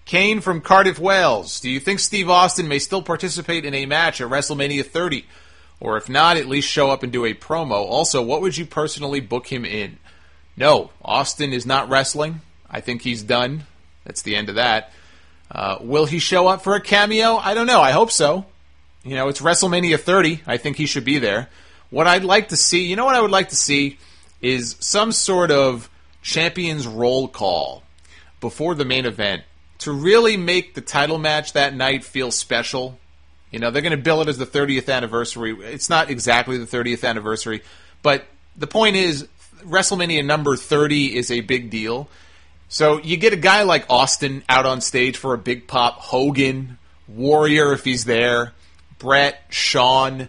Kane from Cardiff, Wales. Do you think Steve Austin may still participate in a match at WrestleMania 30? Or if not, at least show up and do a promo. Also, what would you personally book him in? No, Austin is not wrestling. I think he's done. That's the end of that. Will he show up for a cameo? I don't know. I hope so. You know, it's WrestleMania 30. I think he should be there. What I'd like to see, you know what I would like to see, is some sort of Champions roll call before the main event to really make the title match that night feel special. You know, they're going to bill it as the 30th anniversary. It's not exactly the 30th anniversary, but the point is, WrestleMania number 30 is a big deal. So you get a guy like Austin out on stage for a big pop, Hogan, Warrior if he's there, Brett, Shawn,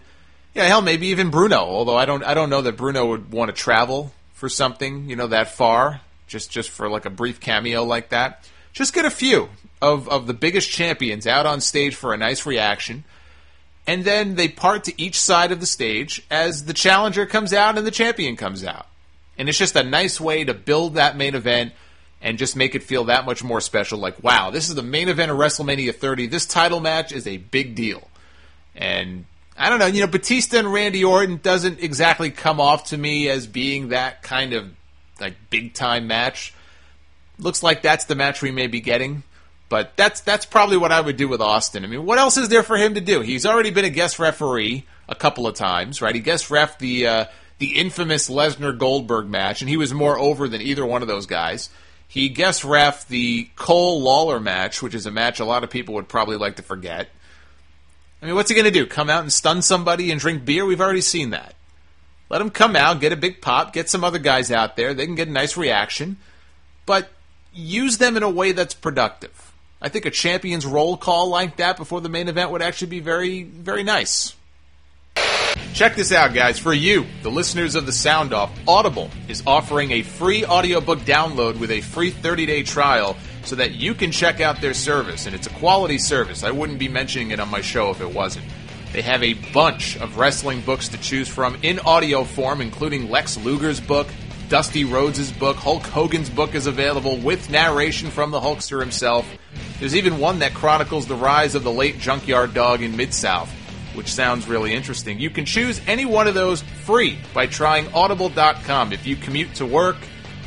yeah, hell, maybe even Bruno, although I don't know that Bruno would want to travel for something, you know, that far, just for like a brief cameo like that. Just get a few of the biggest champions out on stage for a nice reaction, and then they part to each side of the stage as the challenger comes out and the champion comes out. And it's just a nice way to build that main event and just make it feel that much more special. Like, wow, this is the main event of WrestleMania 30. This title match is a big deal. And I don't know, you know, Batista and Randy Orton doesn't exactly come off to me as being that kind of like big-time match. Looks like that's the match we may be getting. But that's probably what I would do with Austin. I mean, what else is there for him to do? He's already been a guest referee a couple of times, right? He guest ref the infamous Lesnar-Goldberg match, and he was more over than either one of those guys. He guest ref the Cole-Lawler match, which is a match a lot of people would probably like to forget. I mean, what's he going to do? Come out and stun somebody and drink beer? We've already seen that. Let him come out, get a big pop, get some other guys out there. They can get a nice reaction. But use them in a way that's productive. I think a Champions roll call like that before the main event would actually be very, very nice. Check this out, guys. For you, the listeners of the Sound Off, Audible is offering a free audiobook download with a free 30-day trial so that you can check out their service. And it's a quality service. I wouldn't be mentioning it on my show if it wasn't. They have a bunch of wrestling books to choose from in audio form, including Lex Luger's book, Dusty Rhodes' book, Hulk Hogan's book is available with narration from the Hulkster himself. There's even one that chronicles the rise of the late Junkyard Dog in Mid-South, which sounds really interesting. You can choose any one of those free by trying Audible.com. If you commute to work,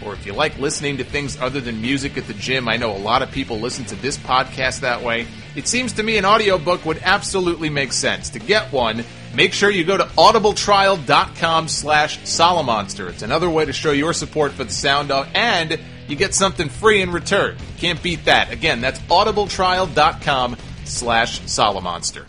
or if you like listening to things other than music at the gym, I know a lot of people listen to this podcast that way. It seems to me an audiobook would absolutely make sense. To get one, make sure you go to audibletrial.com/Solomonster. It's another way to show your support for the Sound Off, and you get something free in return. Can't beat that. Again, that's audibletrial.com/Solomonster.